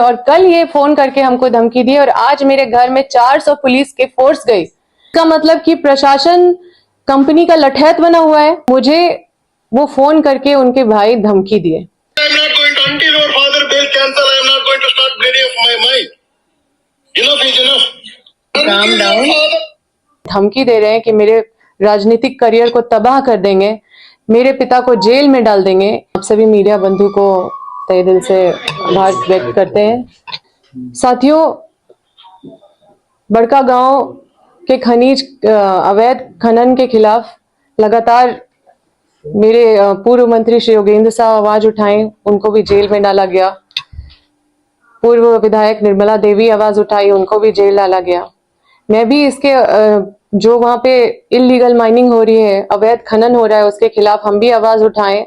और कल ये फोन करके हमको धमकी दी और आज मेरे घर में 400 पुलिस के फोर्स गई। इसका मतलब कि प्रशासन कंपनी का लठैत बना हुआ है। मुझे वो फोन करके उनके भाई धमकी दिए। धमकी दे रहे हैं कि मेरे राजनीतिक करियर को तबाह कर देंगे, मेरे पिता को जेल में डाल देंगे। आप सभी मीडिया बंधु को तहे दिल से आभार व्यक्त करते हैं। साथियों, बड़का गांव के खनिज अवैध खनन के खिलाफ लगातार मेरे पूर्व मंत्री श्री योगेंद्र साहब आवाज उठाए, उनको भी जेल में डाला गया। पूर्व विधायक निर्मला देवी आवाज उठाई, उनको भी जेल डाला गया। मैं भी इसके जो वहां पे इलीगल माइनिंग हो रही है, अवैध खनन हो रहा है, उसके खिलाफ हम भी आवाज उठाएं।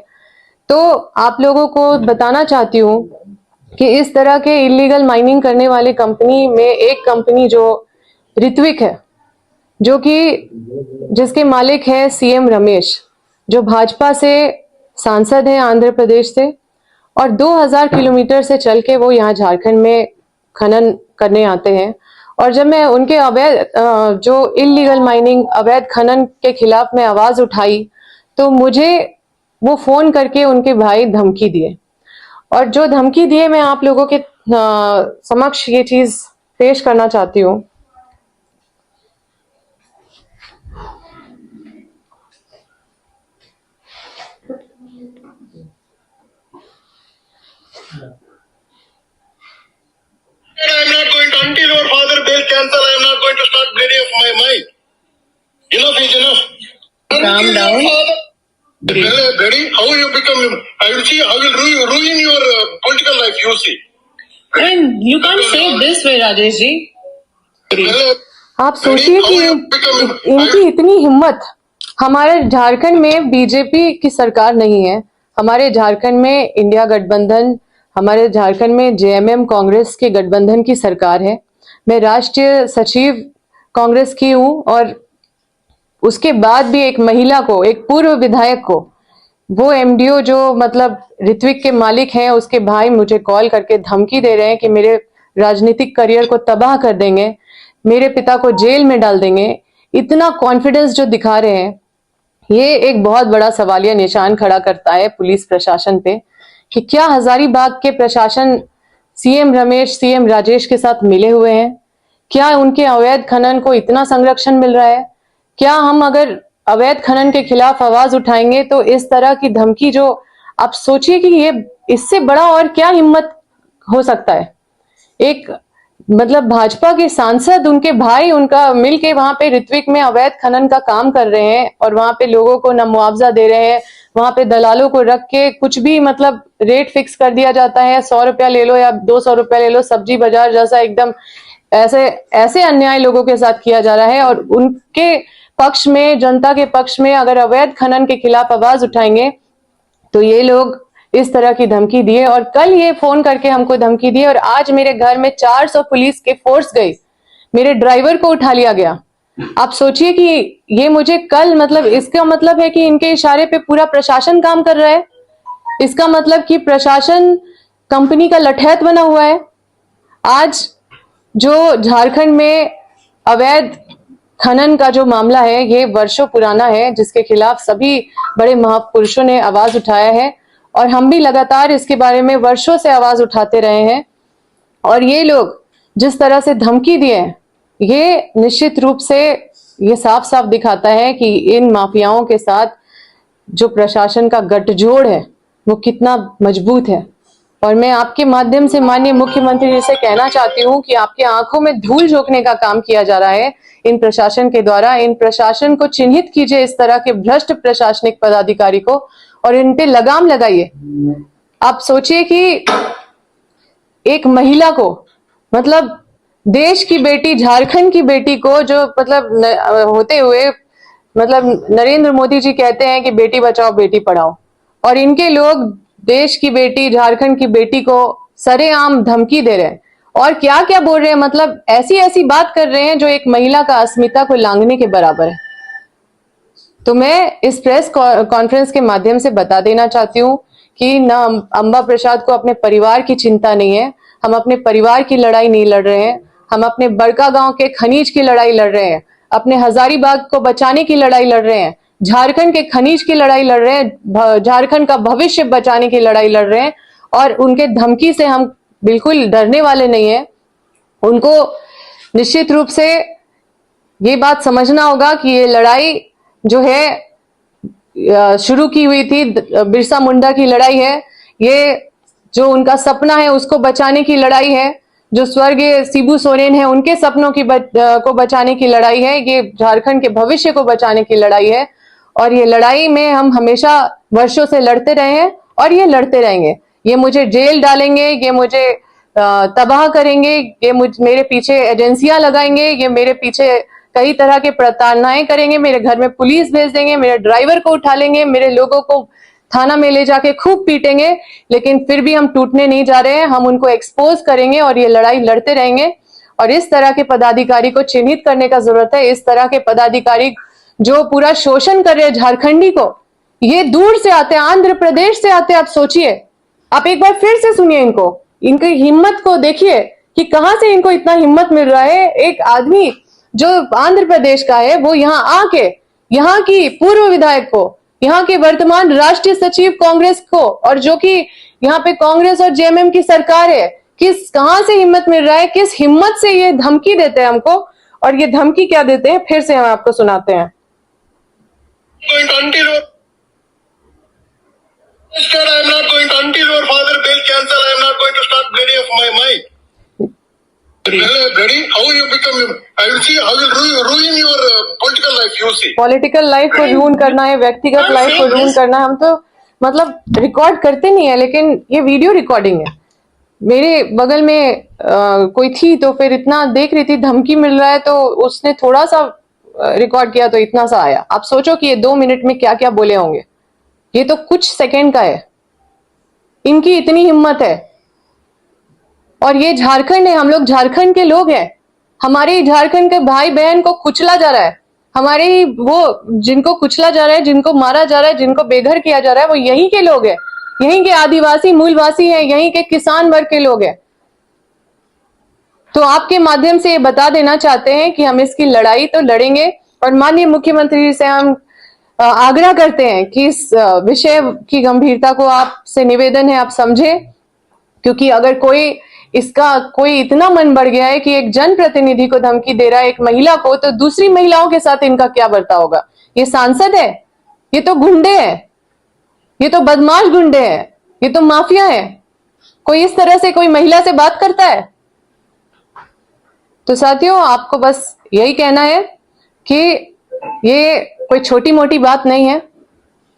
तो आप लोगों को बताना चाहती हूँ कि इस तरह के इलीगल माइनिंग करने वाली कंपनी में एक कंपनी जो ऋत्विक है, जो कि जिसके मालिक है सीएम रमेश, जो भाजपा से सांसद है आंध्र प्रदेश से, और 2000 किलोमीटर से चल के वो यहाँ झारखंड में खनन करने आते हैं। और जब मैं उनके अवैध जो इलीगल माइनिंग अवैध खनन के खिलाफ मैं आवाज उठाई, तो मुझे वो फोन करके उनके भाई धमकी दिए। और जो धमकी दिए मैं आप लोगों के समक्ष ये चीज पेश करना चाहती हूँ। I'm not going to, until your father bail cancel, I am not going to start bleeding of my mind. Enough is enough. Calm down. Daddy, how you become, I will see, how will ruin your political life, you will see. I mean, you can't say it this way, Rajesh ji. आप सोचिए कि इनकी इतनी हिम्मत। हमारे झारखंड में BJP की सरकार नहीं है, हमारे झारखंड में इंडिया गठबंधन, हमारे झारखंड में जेएमएम कांग्रेस के गठबंधन की सरकार है। मैं राष्ट्रीय सचिव कांग्रेस की हूं और उसके बाद भी एक महिला को, एक पूर्व विधायक को, वो एमडीओ जो मतलब ऋत्विक के मालिक हैं, उसके भाई मुझे कॉल करके धमकी दे रहे हैं कि मेरे राजनीतिक करियर को तबाह कर देंगे, मेरे पिता को जेल में डाल देंगे। इतना कॉन्फिडेंस जो दिखा रहे हैं, ये एक बहुत बड़ा सवालिया निशान खड़ा करता है पुलिस प्रशासन पे कि क्या हजारीबाग के प्रशासन सीएम रमेश, सीएम राजेश के साथ मिले हुए हैं? क्या उनके अवैध खनन को इतना संरक्षण मिल रहा है? क्या हम अगर अवैध खनन के खिलाफ आवाज उठाएंगे तो इस तरह की धमकी, जो आप सोचिए कि ये इससे बड़ा और क्या हिम्मत हो सकता है? एक मतलब भाजपा के सांसद, उनके भाई, उनका मिलके वहां पे ऋत्विक में अवैध खनन का काम कर रहे हैं और वहां पे लोगों को न मुआवजा दे रहे हैं, वहां पे दलालों को रख के कुछ भी मतलब रेट फिक्स कर दिया जाता है, 100 रुपया ले लो या 200 रुपया ले लो, सब्जी बाजार जैसा एकदम ऐसे ऐसे अन्याय लोगों के साथ किया जा रहा है। और उनके पक्ष में, जनता के पक्ष में अगर अवैध खनन के खिलाफ आवाज उठाएंगे तो ये लोग इस तरह की धमकी दिए। और कल ये फोन करके हमको धमकी दी और आज मेरे घर में 400 पुलिस के फोर्स गई, मेरे ड्राइवर को उठा लिया गया। आप सोचिए कि ये मुझे कल, मतलब इसका मतलब है कि इनके इशारे पे पूरा प्रशासन काम कर रहा है। इसका मतलब कि प्रशासन कंपनी का लठैत बना हुआ है। आज जो झारखंड में अवैध खनन का जो मामला है, ये वर्षों पुराना है, जिसके खिलाफ सभी बड़े महापुरुषों ने आवाज उठाया है और हम भी लगातार इसके बारे में वर्षों से आवाज उठाते रहे हैं। और ये लोग जिस तरह से धमकी दिए हैं, ये निश्चित रूप से ये साफ साफ दिखाता है कि इन माफियाओं के साथ जो प्रशासन का गठजोड़ है वो कितना मजबूत है। और मैं आपके माध्यम से माननीय मुख्यमंत्री जी से कहना चाहती हूँ कि आपके आंखों में धूल झोंकने का काम किया जा रहा है इन प्रशासन के द्वारा। इन प्रशासन को चिन्हित कीजिए, इस तरह के भ्रष्ट प्रशासनिक पदाधिकारी को, और इन पे लगाम लगाइए। आप सोचिए कि एक महिला को, मतलब देश की बेटी, झारखंड की बेटी को, जो मतलब होते हुए मतलब नरेंद्र मोदी जी कहते हैं कि बेटी बचाओ बेटी पढ़ाओ, और इनके लोग देश की बेटी, झारखंड की बेटी को सरेआम धमकी दे रहे हैं और क्या क्या बोल रहे हैं, मतलब ऐसी ऐसी बात कर रहे हैं जो एक महिला का अस्मिता को लांघने के बराबर है। तो मैं इस प्रेस कॉन्फ्रेंस के माध्यम से बता देना चाहती हूँ कि न अंबा प्रसाद को अपने परिवार की चिंता नहीं है, हम अपने परिवार की लड़ाई नहीं लड़ रहे हैं, हम अपने बड़का गांव के खनीज की लड़ाई लड़ रहे हैं, अपने हजारीबाग को बचाने की लड़ाई लड़ रहे हैं, झारखंड के खनीज की लड़ाई लड़ रहे हैं, झारखंड का भविष्य बचाने की लड़ाई लड़ रहे हैं। और उनके धमकी से हम बिल्कुल डरने वाले नहीं है। उनको निश्चित रूप से ये बात समझना होगा कि ये लड़ाई जो है शुरू की हुई थी, बिरसा मुंडा की लड़ाई है, ये जो उनका सपना है उसको बचाने की लड़ाई है, जो स्वर्गीय शिबू सोरेन है उनके सपनों की को बचाने की लड़ाई है, ये झारखंड के भविष्य को बचाने की लड़ाई है। और ये लड़ाई में हम हमेशा वर्षों से लड़ते रहे हैं और ये लड़ते रहेंगे। ये मुझे जेल डालेंगे, ये मुझे तबाह करेंगे, ये मेरे पीछे एजेंसियां लगाएंगे, ये मेरे पीछे कई तरह के प्रताड़नाएं करेंगे, मेरे घर में पुलिस भेज देंगे, मेरे ड्राइवर को उठा लेंगे, मेरे लोगों को थाना में ले जाके खूब पीटेंगे, लेकिन फिर भी हम टूटने नहीं जा रहे हैं। हम उनको एक्सपोज करेंगे और ये लड़ाई लड़ते रहेंगे। और इस तरह के पदाधिकारी को चिन्हित करने का जरूरत है। इस तरह के पदाधिकारी जो पूरा शोषण कर रहे हैं झारखंडी को, ये दूर से आते हैं, आंध्र प्रदेश से आते हैं। आप सोचिए, आप एक बार फिर से सुनिए इनको, इनकी हिम्मत को देखिए कि कहां से इनको इतना हिम्मत मिल रहा है। एक आदमी जो आंध्र प्रदेश का है वो यहाँ आके यहाँ की पूर्व विधायक को, यहाँ के वर्तमान राष्ट्रीय सचिव कांग्रेस को, और जो कि यहाँ पे कांग्रेस और जेएमएम की सरकार है, कहां से हिम्मत मिल रहा है, किस हिम्मत से ये धमकी देते हैं हमको। और ये धमकी क्या देते हैं फिर से हम आपको सुनाते हैं। I am not going to, until your father bail cancel, I am not going to start bleeding of my mind. Bloody, how you become, I will see, how will ruin your political life, you see. Political life को रूइन करना है, व्यक्तिगत life को रूइन करना है। हम तो मतलब रिकॉर्ड करते नहीं है, लेकिन ये वीडियो रिकॉर्डिंग है। मेरे बगल में कोई थी तो फिर इतना देख रही थी, धमकी मिल रहा है तो उसने थोड़ा सा रिकॉर्ड किया तो इतना सा आया। आप सोचो कि ये 2 मिनट में क्या क्या बोले होंगे, ये तो कुछ सेकेंड का है। इनकी इतनी हिम्मत है। और ये झारखंड है, हम लोग झारखंड के लोग हैं। हमारे झारखंड के भाई बहन को कुचला जा रहा है, हमारे ही वो जिनको कुचला जा रहा है, जिनको मारा जा रहा है, जिनको बेघर किया जा रहा है, वो यहीं के लोग हैं, यहीं के आदिवासी मूलवासी हैं, यहीं के किसान वर्ग के लोग हैं। तो आपके माध्यम से ये बता देना चाहते हैं कि हम इसकी लड़ाई तो लड़ेंगे। और माननीय मुख्यमंत्री से हम आग्रह करते हैं कि इस विषय की गंभीरता को आपसे निवेदन है आप समझे, क्योंकि अगर कोई इतना मन बढ़ गया है कि एक जनप्रतिनिधि को धमकी दे रहा है, एक महिला को, तो दूसरी महिलाओं के साथ इनका क्या बर्ताव होगा। ये सांसद है, ये तो गुंडे हैं, ये तो बदमाश गुंडे हैं, ये तो माफिया है। कोई इस तरह से कोई महिला से बात करता है? तो साथियों, आपको बस यही कहना है कि ये कोई छोटी मोटी बात नहीं है।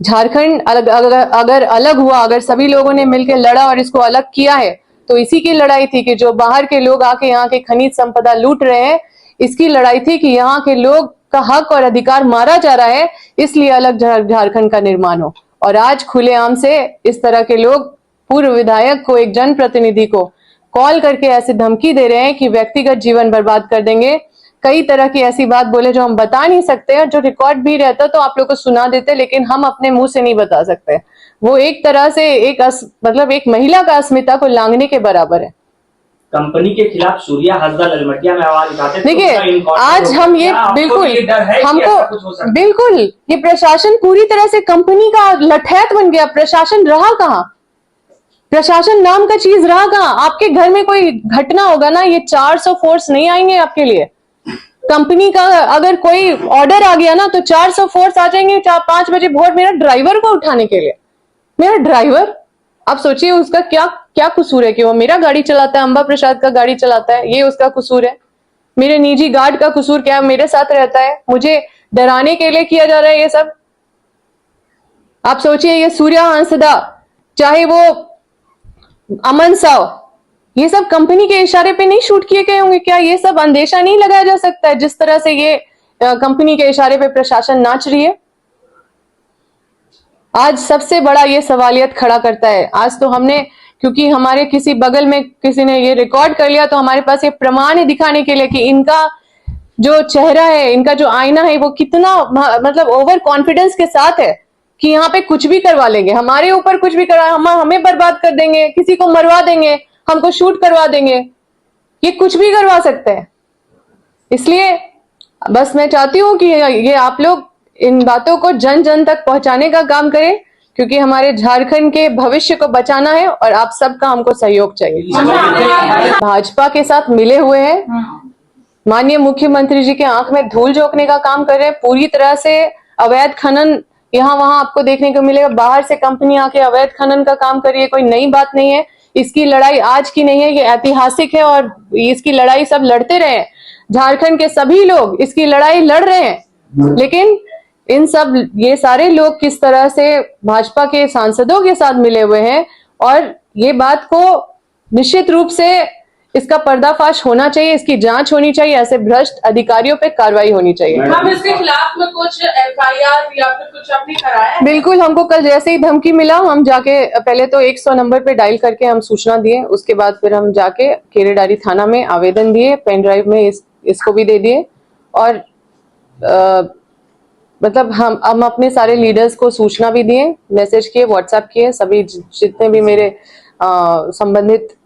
झारखंड अगर अलग हुआ, अगर सभी लोगों ने मिलकर लड़ा और इसको अलग किया है, तो इसी की लड़ाई थी कि जो बाहर के लोग आके यहाँ के खनिज संपदा लूट रहे हैं, इसकी लड़ाई थी कि यहाँ के लोग का हक और अधिकार मारा जा रहा है, इसलिए अलग झारखंड का निर्माण हो। और आज खुलेआम से इस तरह के लोग पूर्व विधायक को, एक जनप्रतिनिधि को कॉल करके ऐसी धमकी दे रहे हैं कि व्यक्तिगत जीवन बर्बाद कर देंगे। कई तरह की ऐसी बात बोले जो हम बता नहीं सकते, और जो रिकॉर्ड भी रहता तो आप लोग को सुना देते, लेकिन हम अपने मुंह से नहीं बता सकते। वो एक तरह से एक महिला का अस्मिता को लांघने के बराबर है। कंपनी के खिलाफ सूर्या हसदा ललमटिया में आवाज उठाते। देखिए, आज हम ये बिल्कुल हमको बिल्कुल ये प्रशासन पूरी तरह से कंपनी का लठैत बन गया। प्रशासन रहा कहाँ? प्रशासन नाम का चीज रहा कहाँ? आपके घर में कोई घटना होगा ना, ये 400 फोर्स नहीं आएंगे आपके लिए। कंपनी का अगर कोई ऑर्डर आ गया ना, तो 400 फोर्स आ जाएंगे 4-5 बजे भोर मेरा ड्राइवर को उठाने के लिए। मेरा ड्राइवर, आप सोचिए उसका क्या कसूर है कि वो मेरा गाड़ी चलाता है, अंबा प्रसाद का गाड़ी चलाता है, ये उसका कसूर है? मेरे निजी गार्ड का कसूर क्या है? मेरे साथ रहता है, मुझे डराने के लिए किया जा रहा है ये सब। आप सोचिए, ये सूर्या हंसदा, चाहे वो अमन साव, ये सब कंपनी के इशारे पे नहीं शूट किए गए होंगे क्या? ये सब अंदेशा नहीं लगाया जा सकता है जिस तरह से ये कंपनी के इशारे पे प्रशासन नाच रही है? आज सबसे बड़ा ये सवालियत खड़ा करता है। आज तो हमने, क्योंकि हमारे किसी बगल में किसी ने ये रिकॉर्ड कर लिया, तो हमारे पास ये प्रमाण है दिखाने के लिए कि इनका जो चेहरा है, इनका जो आईना है, वो कितना मतलब ओवर कॉन्फिडेंस के साथ है कि यहाँ पे कुछ भी करवा लेंगे, हमारे ऊपर कुछ भी करा, हमें बर्बाद कर देंगे, किसी को मरवा देंगे, हमको शूट करवा देंगे, ये कुछ भी करवा सकते हैं। इसलिए बस मैं चाहती हूँ कि ये आप लोग इन बातों को जन जन तक पहुंचाने का काम करें, क्योंकि हमारे झारखंड के भविष्य को बचाना है और आप सबका हमको सहयोग चाहिए। भाजपा के साथ मिले हुए हैं, माननीय मुख्यमंत्री जी के आंख में धूल झोंकने का काम कर रहे हैं। पूरी तरह से अवैध खनन यहाँ वहां आपको देखने को मिलेगा, बाहर से कंपनी आके अवैध खनन का काम कर रही है, कोई नई बात नहीं है। इसकी लड़ाई आज की नहीं है, ये ऐतिहासिक है और इसकी लड़ाई सब लड़ते रहे। झारखंड के सभी लोग इसकी लड़ाई लड़ रहे हैं, लेकिन इन सब ये सारे लोग किस तरह से भाजपा के सांसदों के साथ मिले हुए हैं, और ये बात को निश्चित रूप से इसका पर्दाफाश होना चाहिए, इसकी जांच होनी चाहिए, ऐसे भ्रष्ट अधिकारियों पे कार्रवाई होनी चाहिए। हम इसके खिलाफ में कुछ FIR या फिर कुछ अपनी कराया है? बिल्कुल, हमको कल जैसे ही धमकी मिला हम जाके पहले तो 100 नंबर पे डायल करके हम सूचना दिए, उसके बाद फिर हम जाके केरेडारी थाना में आवेदन दिए, पेन ड्राइव में इसको भी दे दिए, और मतलब हम अपने सारे लीडर्स को सूचना भी दिए, मैसेज किए, व्हाट्सएप किए, सभी जितने भी मेरे संबंधित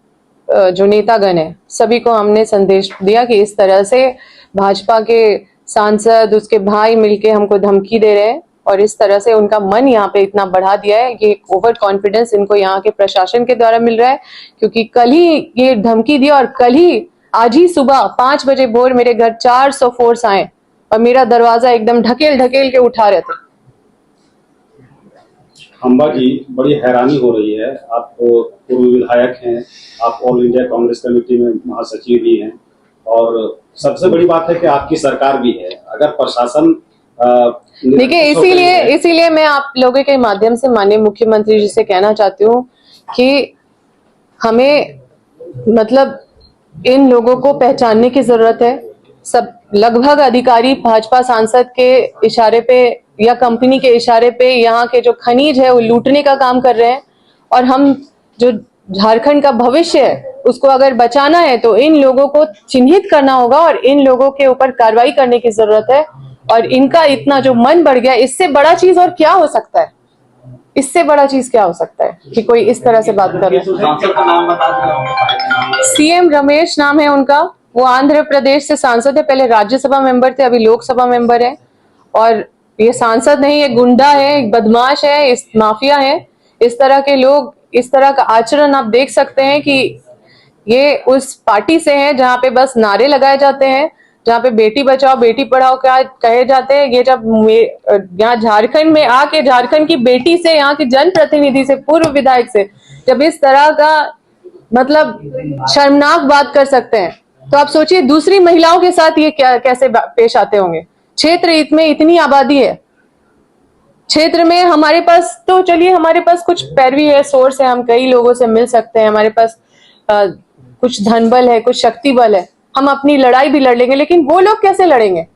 जो नेतागण है सभी को हमने संदेश दिया कि इस तरह से भाजपा के सांसद उसके भाई मिलके हमको धमकी दे रहे हैं, और इस तरह से उनका मन यहाँ पे इतना बढ़ा दिया है, ये ओवर कॉन्फिडेंस इनको यहाँ के प्रशासन के द्वारा मिल रहा है, क्योंकि कल ही ये धमकी दिया और कल ही आज ही सुबह 5 बजे भोर मेरे घर 400 फोर्स आए और मेरा दरवाजा एकदम ढकेल ढकेल के उठा रहे थे। अंबा जी, बड़ी हैरानी हो रही है, आप पूर्व विधायक हैं, आप ऑल इंडिया कांग्रेस कमेटी में महासचिव भी हैं, और सबसे बड़ी बात है कि आपकी सरकार भी है। अगर प्रशासन देखिए, इसीलिए मैं आप लोगों के माध्यम से माननीय मुख्यमंत्री जी से कहना चाहती हूँ कि हमें मतलब इन लोगों को पहचानने की जरूरत है। सब लगभग अधिकारी भाजपा सांसद के इशारे पे या कंपनी के इशारे पे यहाँ के जो खनिज है वो लूटने का काम कर रहे हैं, और हम जो झारखंड का भविष्य है उसको अगर बचाना है तो इन लोगों को चिन्हित करना होगा और इन लोगों के ऊपर कार्रवाई करने की जरूरत है। और इनका इतना जो मन बढ़ गया, इससे बड़ा चीज और क्या हो सकता है? इससे बड़ा चीज क्या हो सकता है कि कोई इस तरह से बात कर रहा है। CM रमेश नाम है उनका, वो आंध्र प्रदेश से सांसद है, पहले राज्यसभा मेंबर थे, अभी लोकसभा मेंबर है, और ये सांसद नहीं, ये गुंडा है, बदमाश है, इस माफिया है। इस तरह के लोग, इस तरह का आचरण आप देख सकते हैं कि ये उस पार्टी से है जहां पे बस नारे लगाए जाते हैं, जहाँ पे बेटी बचाओ बेटी पढ़ाओ क्या कहे जाते हैं। ये जब यहाँ झारखंड में आके झारखंड की बेटी से, यहाँ की जनप्रतिनिधि से, पूर्व विधायक से जब इस तरह का मतलब शर्मनाक बात कर सकते हैं, तो आप सोचिए दूसरी महिलाओं के साथ ये कैसे पेश आते होंगे। क्षेत्र में इतनी आबादी है, क्षेत्र में हमारे पास तो चलिए हमारे पास कुछ पैरवी है, सोर्स है, हम कई लोगों से मिल सकते हैं, हमारे पास कुछ धन बल है, कुछ शक्ति बल है, हम अपनी लड़ाई भी लड़ लेंगे, लेकिन वो लोग कैसे लड़ेंगे?